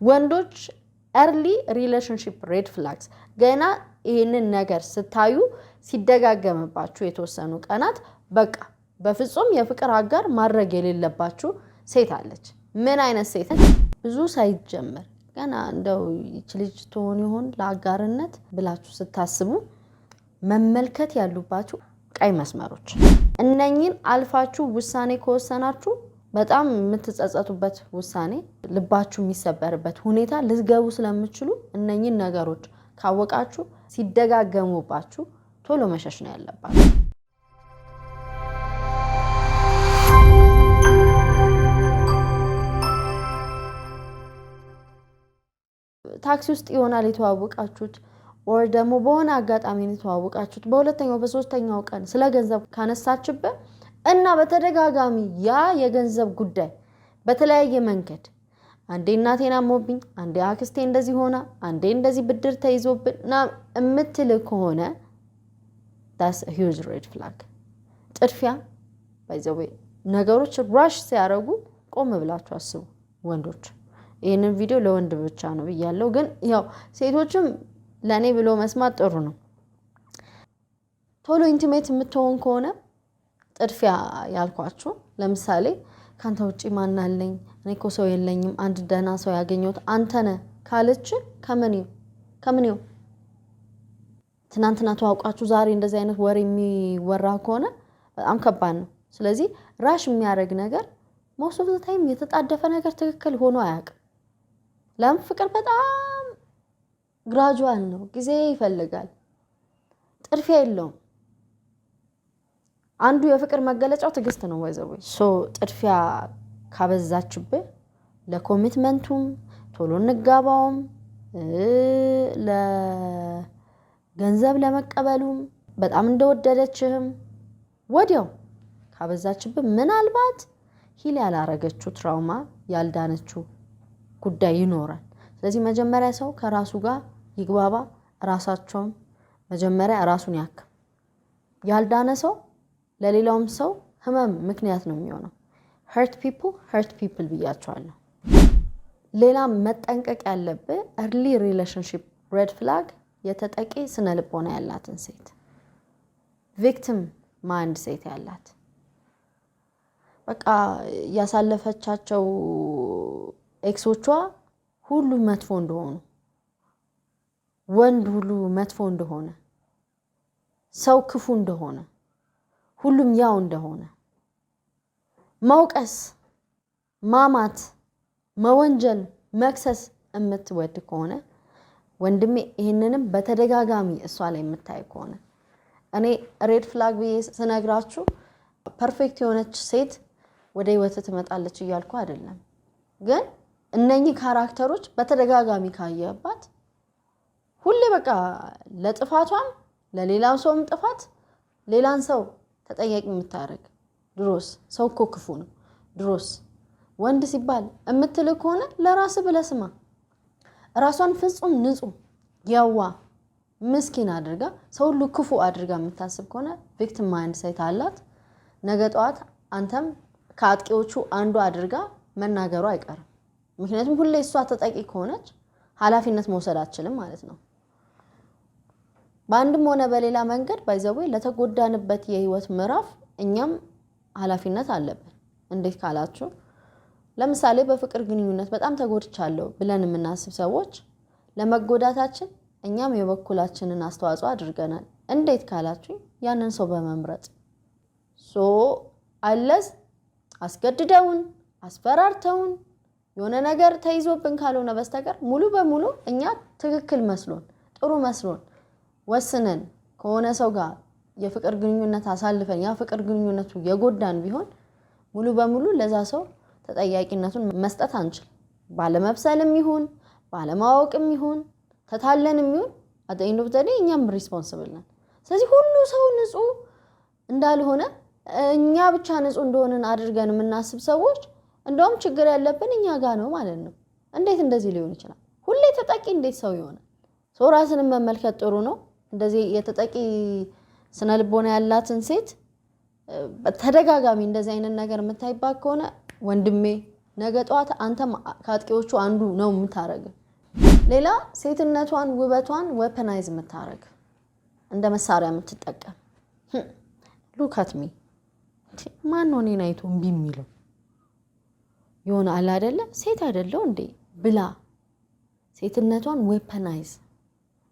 ወንዶች early relationship red flags ገና ይሄንን ነገር ስታዩ ሲደጋገምባችሁ የተወሰኑ ቀናት በቃ በፍጹም የፍቅር አጋር ማድረግ የሌለባችሁ ሴት አለች ምን አይነት ሴት ብዙ ሳይጀመር ገና እንደው ይች ልጅ ትሆን ይሆን ለአጋርነት ብላችሁ ስታስቡ መመልከት ያሉባችሁ ቀይ መስመሮች እነኚህን አልፋችሁ ውሳኔ ከወሰናችሁ በጣም የምትጸጸቱበት ውሳኔ ልባችሁ የሚሰበርበት ሁኔታ ልትገቡ ስለምትችሉ እነኚህን ነገሮች ካወቃችሁ ሲደጋገሙባችሁ ቶሎ መሸሽ ነው ያለባችሁ ታክሲ ውስጥ ይሆናል የተዋወቃችሁት or ደግሞ በሆነ አጋጣሚ የተዋወቃችሁት በሁለተኛው በሶስተኛው ቀን ስለ ገንዘብ ካነሳችበት እና በተደጋጋሚ ያ የገንዘብ ጉዳይ በተለያየ መንገድ አንዴ እናቴና ሞብኝ አንዴ አክስቴ እንደዚህ ሆና አንዴ እንደዚህ ብድር ተይዞብና እምትል ከሆነ that's a huge red flag ጥድፊያ by the way ነገሮች ራሽ ሲያረጉ ቆም ብላችሁ አስቡ ወንዶች ይሄንን ቪዲዮ ለወንድ ብቻ ነው ይያለው ግን ያው ሴቶችም ለኔ ብሎ መስማት ጥሩ ነው ቶሎ ኢንቲሜት የምትሆን ከሆነ ጥድፊያ ያልኳችሁ ለምሳሌ ካንተ ውጪ ማን አለኝ እኔ እኮ ሰው የለኝም አንድ ደና ሰው ያገኘሁት አንተ ነህ ካለች ከመኔው ትናንትና ተዋውቃችሁ ዛሬ እንደዚህ አይነት ወሬ የሚወራ ከሆነ በጣም ከባድ ነው ስለዚህ ራሽ የሚያረግ ነገር most of the time የተጣደፈ ነገር ትክክል ሆኖ አያውቅም ለም ፍቅር በጣም ግራጁዋል ነው ጊዜ ይፈልጋል ጥድፊያ የለውም አንዱ የፍቅር መገለጫው ትግስት ነው ወይዘው ሶ ጥድፊያ ካበዛችበት ለኮሚትመንቱም ቶሎ እንጋባውም ለገንዘብ ለመቀበሉም በጣም እንደወደደችህም ወዲያው ካበዛችበት ምናልባት ሂል ያላረገችው ትራውማ ያልዳነችው ጉዳይ ይኖራል ስለዚህ መጀመሪያ ሰው ከራሱ ጋር ይግባባ ራሳቸውን መጀመሪያ ራሱን ያክም ያልዳነ ሰው ለሌላውም ሰው ህመም ምክንያት ነው የሚሆነው hurt people ብያቸዋለሁ ሌላ መጠንቀቅ ያለበት early relationship red flag የተጠቂ ስነ ልቦና ያላትን ሴት victim mind ሴት ያላት በቃ ያሳለፈቻቸው ኤክሶቿ ሁሉ መጥፎ እንደሆኑ ወንድ ሁሉ መጥፎ እንደሆነ ሰው ክፉ እንደሆነ ሁሉም ያው እንደሆነ መውቀስ ማማት መወንጀል መክሰስ እምትወድ ከሆነ ወንድሜ ይሄንንም በተደጋጋሚ እሷ ላይ የምታይ ከሆነ እኔ ሬድ ፍላግ ስነግራችሁ ፐርፌክት የሆነች ሴት ወደ ህይወት ትመጣለች ይያልኩ አይደለም ግን እነኚህ ካራክተሮች በተደጋጋሚ ካየባት ሁሌ በቃ ለጥፋቷም ለሌላው ሰውም ጥፋት ሌላን ሰው ተጠያቂ የምታረግ ድሮስ ሰው እኮ ክፉ ነው ድሮስ ወንድ ሲባል እምትል ከሆነ ለራስ ብለስማ ራሷን ፍጹም ንጹህ ያዋ ምስኪን አድርጋ ሰው ሁሉ ክፉ አድርጋ የምታስብ ከሆነ victim mindset አላት ነገ ጧት አንተም ከአጥቂዎቹ አንዱ አድርጋ መናገሩ አይቀርም ምክንያቱም ሁሌ እሷ ተጠቂ ከሆነች ኃላፊነት መውሰድ አትችልም ማለት ነው በአንድም ሆነ በሌላ መንገድ ባይዘው ለተጎዳንበት የህይወት ምዕራፍ እኛም ኃላፊነት አለብን እንዴት ካላችሁ ለምሳሌ በፍቅር ግንኙነት በጣም ተጎድቻለሁ ብለን የምናስብ ሰዎች ለመጎዳታችን እኛም የበኩላችንን አስተዋጽኦ አድርገናል እንዴት ካላችሁ ያንን ሰው በመምረጥ ሶ አለስ አስገድደውን አስፈራርተውን የሆነ ነገር ተይዞብን ካልሆነ በስተቀር ሙሉ በሙሉ እኛ ትክክል መስሎን ጥሩ መስሎን ወስነን ከሆነ ሰው ጋር የፍቅር ግንኙነት አሳልፈን ያ ፍቅር ግንኙነቱ የጎዳን ቢሆን ሙሉ በሙሉ ለዛ ሰው ተጠያቂነቱን መስጠት አንችል ባለመብሰልም ይሁን ባለማወቅም ይሁን ተታለንም ይሁን አጠይንዶ በተለይ እኛም ሪስፖንሲብል ነን ስለዚህ ሁሉ ሰው ንጹህ እንዳልሆነ እኛ ብቻ ንጹህ እንደሆነን አድርገን የምናስብ ሰዎች እንደውም ችግር ያለብን እኛ ጋር ነው ማለት ነው እንዴት እንደዚህ ሊሆን ይችላል ሁሌ ተጠቂ እንዴት ሰው ይሆናል ሰው ራስን መመልከት ጥሩ ነው እንደዚህ የተጠቂ ስነ ልቦና ያላትን ሴት በተደጋጋሚ እንደዚህ አይነት ነገር የምታይባት ከሆነ ወንድሜ ነገ ጧት አንተም ካጥቂዎቹ አንዱ ነው የምታረገው። ሌላ ሴትነቷን ውበቷን ዌፐናይዝ የምታረግ እንደ መሳሪያ የምትጠቀም ሉክ አት ሚ ማን ነው እኔን አይቶ እምቢ የሚለው የሆነ አለ አይደለ ሴት አይደለው እንዴ ብላ ሴትነቷን ዌፐናይዝ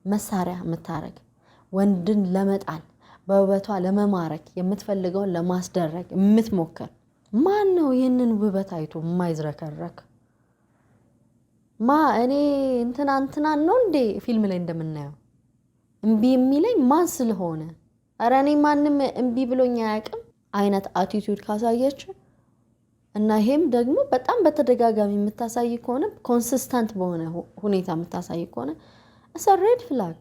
መሳሪያ የምታረግ ወንድን ለመጣል በውበቷ ለመማረክ የምትፈልገውን ለማስደረግ የምትሞክር ማን ነው ይሄንን ውበት አይቶ የማይዝረከረክ? እኔ እንትና ነው እንዴ ፊልም ላይ እንደምናየው እምቢ የሚለኝ ማን ስለሆነ ኧረ እኔ ማንም እምቢ ብሎኝ አያውቅም አይነት አቲቲዩድ ካሳየች እና ይሄም ደግሞ በጣም በተደጋጋሚ የምታሳይ ከሆነ ኮንሲስተንት በሆነ ሁኔታ የምታሳይ ከሆነ እሰ ሬድ ፍላግ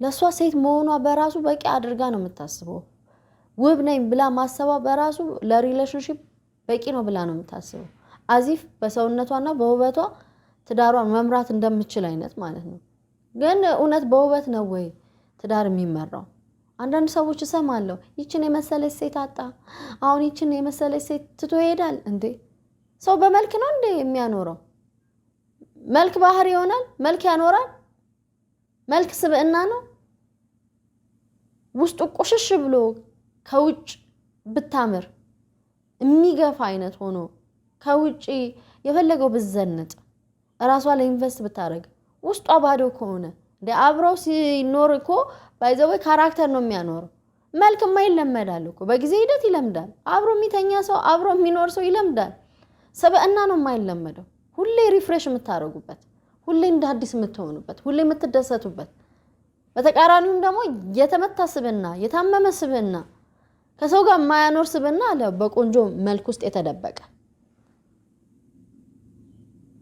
ለሷ ሴት መሆኗ በራሱ በቂ አድርጋ ነው የምታስበው። ውብ ነኝ ብላ ማሰባ በራሱ ለሪሌሽንሺፕ በቂ ነው ብላ ነው የምታስበው። አዚፍ በሰውነቷና በውበቷ ትዳሯን መምራት እንደምትችል አይነት ማለት ነው። ግን እውነት በውበት ነው ወይ ትዳር የሚመራው? አንዳንድ ሰዎች እሰማለሁ ይችን የመሰለች ሴት አጣ፣ አሁን ይችን የመሰለች ሴት ትቶ ይሄዳል እንዴ? ሰው በመልክ ነው እንዴ የሚያኖረው? መልክ ባህሪ ይሆናል? መልክ ያኖራል? መልክ ስብዕና ነው? ውስጡ ቆሽሽ ብሎ ከውጭ ብታምር የሚገፋ አይነት ሆኖ ከውጪ የፈለገው ብዘነጥ ራሷ ላይ ኢንቨስት ብታረግ ውስጧ ባዶ ከሆነ እንደ አብረው ሲኖር እኮ ባይዘው ካራክተር ነው የሚያኖረው። መልክማ ይለመዳል እኮ በጊዜ ሂደት ይለምዳል። አብሮ የሚተኛ ሰው አብሮ የሚኖር ሰው ይለምዳል። ስብዕና ነው የማይለመደው። ሁሌ ሪፍሬሽ የምታረጉበት፣ ሁሌ እንደ አዲስ የምትሆኑበት፣ ሁሌ የምትደሰቱበት። በተቃራኒውም ደግሞ የተመታ ስብዕና የታመመ ስብዕና ከሰው ጋር የማያኖር ስብዕና አለ በቆንጆ መልክ ውስጥ የተደበቀ።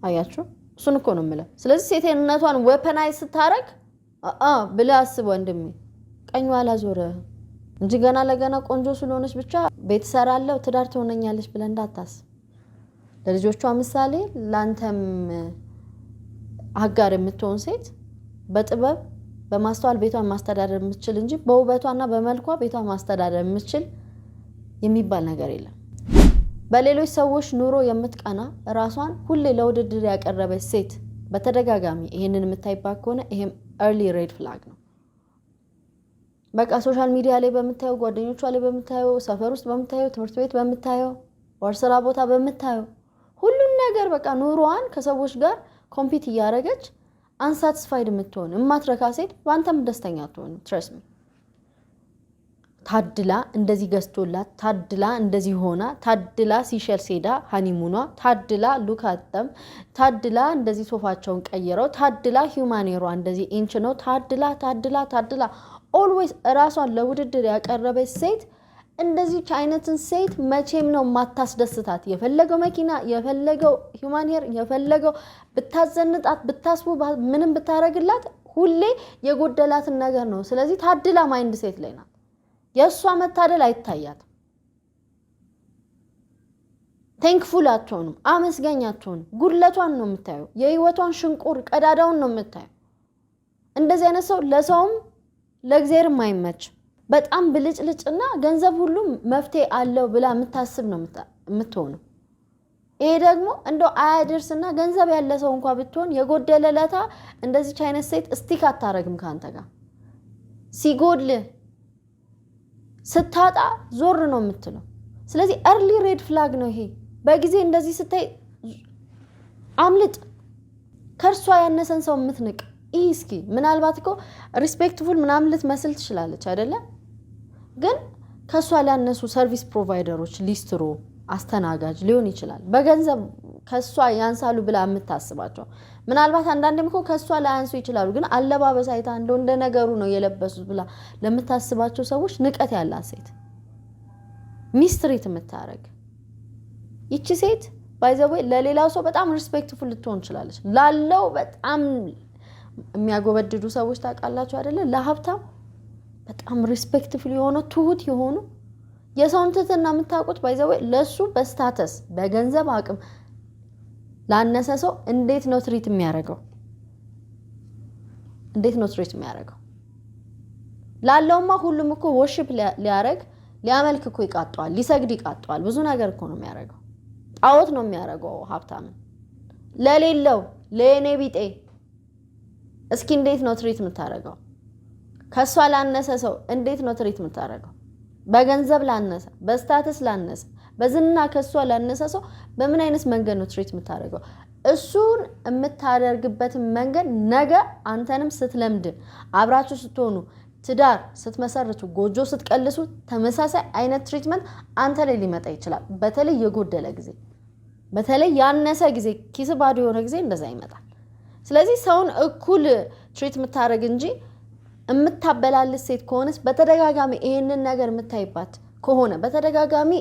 አያችሁ እሱን እኮ ነው የምለው። ስለዚህ ሴትነቷን ዌፐናይዝ ስታረግ ብለህ አስብ ወንድሜ፣ ቀኙ አላዞረ እንጂ ገና ለገና ቆንጆ ስለሆነች ብቻ ቤት ሰራለው ትዳር ትሆነኛለች ብለህ እንዳታስብ። ለልጆቿ ምሳሌ ላንተም አጋር የምትሆን ሴት በጥበብ በማስተዋል ቤቷን ማስተዳደር የምትችል እንጂ በውበቷና በመልኳ ቤቷን ማስተዳደር የምትችል የሚባል ነገር የለም። በሌሎች ሰዎች ኑሮ የምትቀና ራሷን ሁሌ ለውድድር ያቀረበች ሴት በተደጋጋሚ ይሄንን የምታይባት ከሆነ ይሄም ኤርሊ ሬድ ፍላግ ነው። በቃ ሶሻል ሚዲያ ላይ በምታየው፣ ጓደኞቿ ላይ በምታየው፣ ሰፈር ውስጥ በምታየው፣ ትምህርት ቤት በምታየው፣ ወር ስራ ቦታ በምታየው ሁሉን ነገር በቃ ኑሮዋን ከሰዎች ጋር ኮምፒት እያደረገች አንሳቲስፋይድ የምትሆን የማትረካ ሴት በአንተም ደስተኛ አትሆንም። ትረስት ሚ። ታድላ እንደዚህ ገዝቶላት፣ ታድላ እንደዚህ ሆና፣ ታድላ ሲሸልስ ሄዳ ሃኒሙኗ፣ ታድላ ሉካተም፣ ታድላ እንደዚህ ሶፋቸውን ቀይረው፣ ታድላ ሂውማኔሯ እንደዚህ ኢንች ነው፣ ታድላ ኦልዌይስ ራሷን ለውድድር ያቀረበች ሴት እንደዚህ አይነትን ሴት መቼም ነው ማታስደስታት። የፈለገው መኪና፣ የፈለገው ሂውማን ሄር፣ የፈለገው ብታዘንጣት፣ ብታስቡ፣ ምንም ብታረግላት ሁሌ የጎደላትን ነገር ነው። ስለዚህ ታድላ ማይንድ ሴት ላይ ናት። የእሷ መታደል አይታያትም። ቴንክፉል አትሆንም፣ አመስገኝ አትሆንም። ጉድለቷን ነው የምታየው። የህይወቷን ሽንቁር ቀዳዳውን ነው የምታየው። እንደዚህ አይነት ሰው ለሰውም ለእግዚአብሔርም አይመች። በጣም ብልጭልጭና ገንዘብ ሁሉ መፍትሄ አለው ብላ የምታስብ ነው የምትሆነው። ይሄ ደግሞ እንደው አያደርስና ገንዘብ ያለ ሰው እንኳን ብትሆን የጎደለለታ እንደዚህ አይነት ሴት ስቲክ አታረግም ካንተ ጋር። ሲጎድል ስታጣ ዞር ነው የምትለው። ስለዚህ ኤርሊ ሬድ ፍላግ ነው ይሄ። በጊዜ እንደዚህ ስታይ አምልጥ። ከርሷ ያነሰን ሰው የምትንቅ እስኪ ምናልባት እኮ ሪስፔክትፉል ምናምን ልትመስል ትችላለች አይደለ? ግን ከሷ ሊያነሱ ሰርቪስ ፕሮቫይደሮች፣ ሊስትሮ፣ አስተናጋጅ ሊሆን ይችላል። በገንዘብ ከሷ ያንሳሉ ብላ የምታስባቸው ምናልባት አንዳንዴም እኮ ከሷ ላያንሱ ይችላሉ። ግን አለባበስ አይታ እንደው እንደ ነገሩ ነው የለበሱት ብላ ለምታስባቸው ሰዎች ንቀት ያላት ሴት፣ ሚስትሪት የምታረግ ይቺ ሴት ባይዘው ለሌላው ሰው በጣም ሪስፔክትፉል ልትሆን ትችላለች። ላለው በጣም የሚያጎበድዱ ሰዎች ታውቃላችሁ አይደለ? ለሀብታም በጣም ሪስፔክትፉል የሆኑ ትሁት የሆኑ የሰውን ትህትና የምታውቁት ባይዘው ለሱ በስታተስ በገንዘብ አቅም ላነሰ ሰው እንዴት ነው ትሪት የሚያደርገው? እንዴት ነው ትሪት የሚያደርገው? ላለውማ ሁሉም እኮ ወርሺፕ ሊያረግ ሊያመልክ እኮ ይቃጣዋል፣ ሊሰግድ ይቃጣዋል። ብዙ ነገር እኮ ነው የሚያደርገው። ጣዖት ነው የሚያደርገው ሀብታምን ለሌለው ለኔ ቢጤ እስኪ እንዴት ነው ትሪት የምታደርገው ከሷ ላነሰ ሰው እንዴት ነው ትሪት የምታደርገው በገንዘብ ላነሰ በስታተስ ላነሰ በዝና ከሷ ላነሰ ሰው በምን አይነት መንገድ ነው ትሪት የምታደርገው እሱን የምታደርግበት መንገድ ነገ አንተንም ስትለምድ አብራችሁ ስትሆኑ ትዳር ስትመሰርቱ ጎጆ ስትቀልሱ ተመሳሳይ አይነት ትሪትመንት አንተ ላይ ሊመጣ ይችላል በተለይ የጎደለ ጊዜ በተለይ ያነሰ ጊዜ ኪስ ባዶ የሆነ ጊዜ እንደዛ ይመጣል ስለዚህ ሰውን እኩል ትሪት የምታደርግ እንጂ የምታበላልስ ሴት ከሆነስ በተደጋጋሚ ይሄንን ነገር የምታይባት ከሆነ በተደጋጋሚ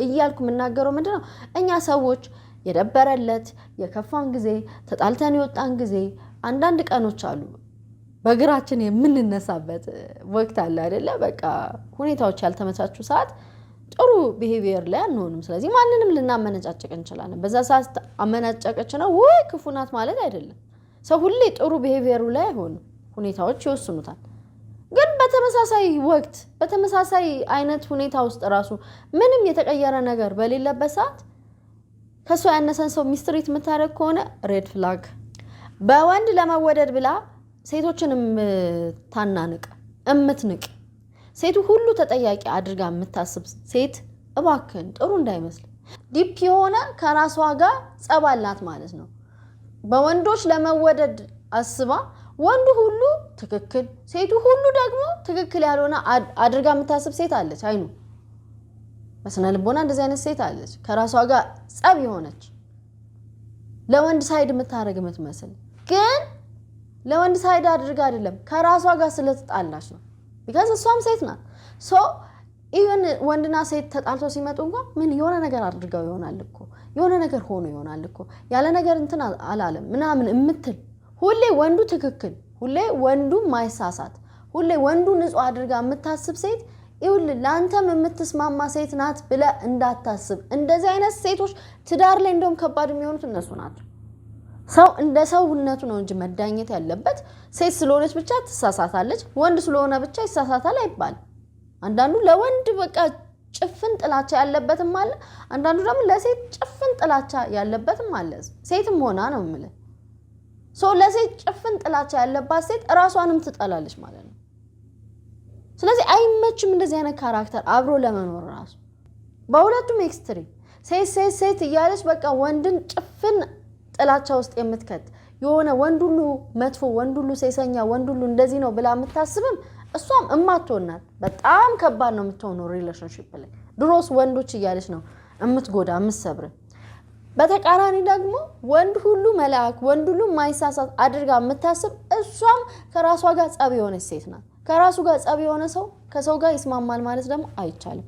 እያልኩ የምናገረው ምንድነው እኛ ሰዎች የደበረለት የከፋን ጊዜ ተጣልተን የወጣን ጊዜ አንዳንድ ቀኖች አሉ በግራችን የምንነሳበት ወቅት አለ አይደለ በቃ ሁኔታዎች ያልተመቻቹ ሰዓት ጥሩ ቢሄቪየር ላይ አንሆንም ስለዚህ ማንንም ልናመነጫጭቅ እንችላለን በዛ ሰዓት አመናጫቀች ነው ወይ ክፉ ናት ማለት አይደለም ሰው ሁሌ ጥሩ ቢሄቪየሩ ላይ አይሆንም ሁኔታዎች ይወስኑታል ግን በተመሳሳይ ወቅት በተመሳሳይ አይነት ሁኔታ ውስጥ ራሱ ምንም የተቀየረ ነገር በሌለበት ሰዓት ከሷ ያነሰን ሰው ሚስትሪት የምታደርግ ከሆነ ሬድ ፍላግ በወንድ ለመወደድ ብላ ሴቶችንም ታናንቅ እምትንቅ ሴቱ ሁሉ ተጠያቂ አድርጋ የምታስብ ሴት እባክን ጥሩ እንዳይመስል ዲፕ የሆነ ከራሷ ጋር ጸባላት ማለት ነው በወንዶች ለመወደድ አስባ ወንዱ ሁሉ ትክክል ሴቱ ሁሉ ደግሞ ትክክል ያልሆነ አድርጋ የምታስብ ሴት አለች አይኑ በስነ ልቦና እንደዚህ አይነት ሴት አለች ከራሷ ጋር ጸብ የሆነች ለወንድ ሳይድ የምታረግ የምትመስል ግን ለወንድ ሳይድ አድርጋ አይደለም ከራሷ ጋር ስለተጣላች ነው because እሷም ሴት ናት so even ወንድና ሴት ተጣልተው ሲመጡ እንኳን ምን የሆነ ነገር አድርገው ይሆናል እኮ የሆነ ነገር ሆኖ ይሆናል እኮ ያለ ነገር እንትን አላለም ምናምን እምትል ሁሌ ወንዱ ትክክል ሁሌ ወንዱ ማይሳሳት ሁሌ ወንዱ ንጹህ አድርጋ የምታስብ ሴት ይሁን ላንተም የምትስማማ ሴት ናት ብለ እንዳታስብ እንደዚህ አይነት ሴቶች ትዳር ላይ እንደውም ከባድ የሚሆኑት እነሱ ናቸው ሰው እንደ ሰውነቱ ነው እንጂ መዳኘት ያለበት ሴት ስለሆነች ብቻ ትሳሳታለች ወንድ ስለሆነ ብቻ ይሳሳታል አይባል አንዳንዱ ለወንድ በቃ ጭፍን ጥላቻ ያለበትም አለ አንዳንዱ ደግሞ ለሴት ጭፍን ጥላቻ ያለበትም አለ ሴትም ሆና ነው ማለት ሶ ለሴት ጭፍን ጥላቻ ያለባት ሴት ራሷንም ትጠላለች ማለት ነው ስለዚህ አይመችም እንደዚህ አይነት ካራክተር አብሮ ለመኖር ራሱ በሁለቱም ኤክስትሪም ሴት እያለች በቃ ወንድን ጭፍን ጥላቻ ውስጥ የምትከት የሆነ ወንዱሉ መጥፎ ወንዱሉ ሴሰኛ ወንዱሉ እንደዚህ ነው ብላ የምታስብም እሷም እማትሆናት በጣም ከባድ ነው የምትሆነው ሪሌሽንሺፕ ላይ ድሮስ ወንዶች እያለች ነው እምትጎዳ እምትሰብር በተቃራኒ ደግሞ ወንድ ሁሉ መልአክ ወንድ ሁሉ ማይሳሳት አድርጋ የምታስብ እሷም ከራሷ ጋር ጸብ የሆነች ሴት ናት ከራሱ ጋር ጸብ የሆነ ሰው ከሰው ጋር ይስማማል ማለት ደግሞ አይቻልም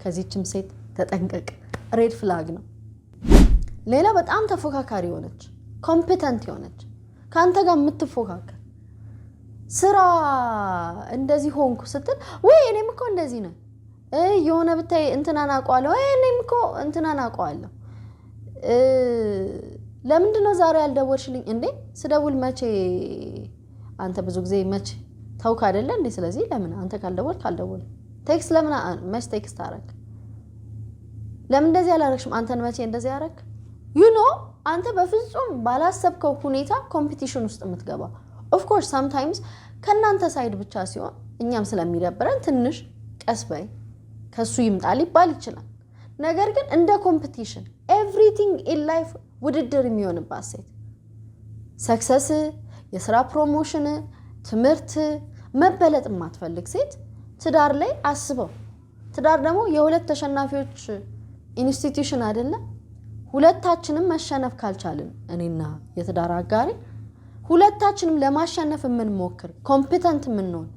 ከዚህችም ሴት ተጠንቀቅ ሬድ ፍላግ ነው ሌላ በጣም ተፎካካሪ ሆነች ኮምፒተንት ሆነች ካንተ ጋር የምትፎካከር ስራ እንደዚህ ሆንኩ ስትል ወይ እኔም እኮ እንደዚህ ነው የሆነ ብታይ እንትናን አቋለው እኔም እኮ እንትናን አቋለው ለምንድን ነው ዛሬ ያልደወልሽልኝ እንዴ ስደውል መቼ አንተ ብዙ ጊዜ መቼ ታውካ አይደለ እንዴ ስለዚህ ለምን አንተ ካልደወል ቴክስት ለምን መቼ ቴክስት አረክ ለምን እንደዚህ አላረክሽም አንተን መቼ እንደዚህ አረክ አንተ በፍጹም ባላሰብከው ሁኔታ ኮምፒቲሽን ውስጥ የምትገባ ኦፍ ኮርስ sometimes ከናንተ ሳይድ ብቻ ሲሆን እኛም ስለሚደብረን ትንሽ ቀስበይ ከሱ ይምጣል ይባል ይችላል ነገር ግን እንደ ኮምፒቲሽን everything in life ውድድር የሚሆንባት ሴት ሰክሰስ የሥራ ፕሮሞሽን ትምህርት መበለጥ ማትፈልግ ሴት ትዳር ላይ አስበው ትዳር ደግሞ የሁለት ተሸናፊዎች ኢንስቲትዩሽን አይደለ ሁለታችንም መሸነፍ ካልቻልን እኔና የትዳር አጋሪ ሁለታችንም ለማሸነፍ የምንሞክር ኮምፒተንት ምንሆን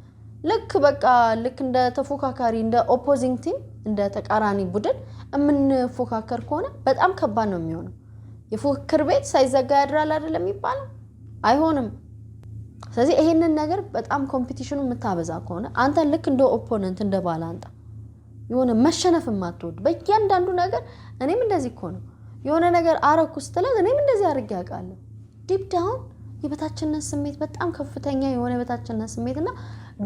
ልክ እንደ ተፎካካሪ እንደ ኦፖዚንግ ቲም እንደ ተቃራኒ ቡድን የምንፎካከር ከሆነ በጣም ከባድ ነው የሚሆነው የፉክክር ቤት ሳይዘጋ ያድራል አይደለም ይባላል አይሆንም ስለዚህ ይሄንን ነገር በጣም ኮምፒቲሽኑ የምታበዛ ከሆነ አንተ ልክ እንደ ኦፖነንት እንደ ባላንጣ የሆነ መሸነፍ የማትወድ በእያንዳንዱ ነገር እኔም እንደዚህ እኮ ነው የሆነ ነገር አረኩ ስትላት እኔም እንደዚህ አድርጌ አውቃለሁ ዲፕ ዳውን የበታችነት ስሜት በጣም ከፍተኛ የሆነ የበታችነት ስሜትና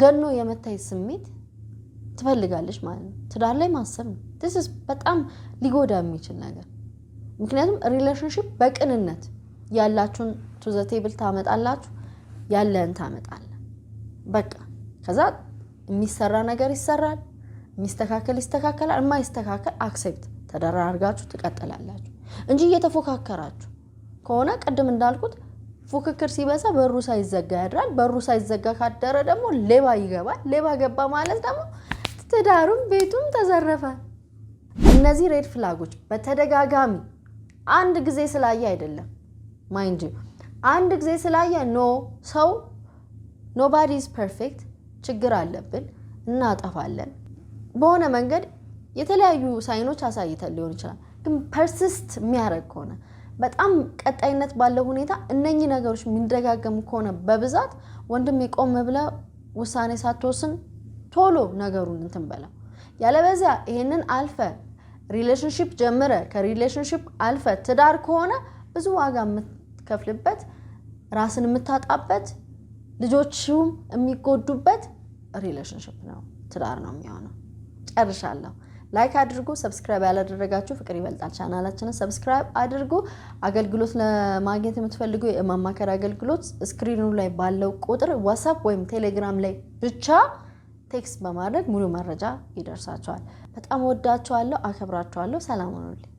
ገኖ የመታይ ስሜት ትፈልጋለች ማለት ነው ትዳር ላይ ማሰብ ነው this is በጣም ሊጎዳ የሚችል ነገር ምክንያቱም ሪሌሽንሺፕ በቅንነት ያላችሁን to the table ታመጣላችሁ ያለን ታመጣለ በቃ ከዛ የሚሰራ ነገር ይሰራል የሚስተካከል ይስተካከላል የማይስተካከል አክሴፕት ተደራርጋችሁ ትቀጥላላችሁ እንጂ እየተፎካከራችሁ ከሆነ ቀደም እንዳልኩት ፉክክር ሲበዛ በሩ ሳይዘጋ ያድራል በሩ ሳይዘጋ ካደረ ደግሞ ሌባ ይገባል ሌባ ገባ ማለት ደግሞ ትዳሩም ቤቱም ተዘረፈ እነዚህ ሬድ ፍላጎች በተደጋጋሚ አንድ ጊዜ ስላየ አይደለም ማይንድ አንድ ጊዜ ስላየ ኖ ሰው nobody is perfect ችግር አለብን እናጠፋለን በሆነ መንገድ የተለያዩ ሳይኖች አሳይተን ሊሆን ይችላል ግን ፐርሲስት የሚያደርግ ከሆነ በጣም ቀጣይነት ባለው ሁኔታ እነኚህ ነገሮች የሚደጋገሙ ከሆነ በብዛት ወንድም ይቆም ብለ ውሳኔ ሳትወስን ቶሎ ነገሩን እንትን በለው ያለበዚያ ይሄንን አልፈ ሪሌሽንሺፕ ጀምረ ከሪሌሽንሺፕ አልፈ ትዳር ከሆነ ብዙ ዋጋ የምትከፍልበት ራስን የምታጣበት ልጆችም የሚጎዱበት ሪሌሽንሺፕ ነው ትዳር ነው የሚሆነው ጨርሻለሁ ላይክ አድርጉ ሰብስክራይብ ያላደረጋችሁ ፍቅር ይበልጣል ቻናላችንን ሰብስክራይብ አድርጉ አገልግሎት ለማግኘት የምትፈልጉ የማማከር አገልግሎት ስክሪኑ ላይ ባለው ቁጥር ዋትስአፕ ወይም ቴሌግራም ላይ ብቻ ቴክስት በማድረግ ሙሉ መረጃ ይደርሳችኋል በጣም ወዳችኋለሁ አከብራችኋለሁ ሰላም ሁኑልኝ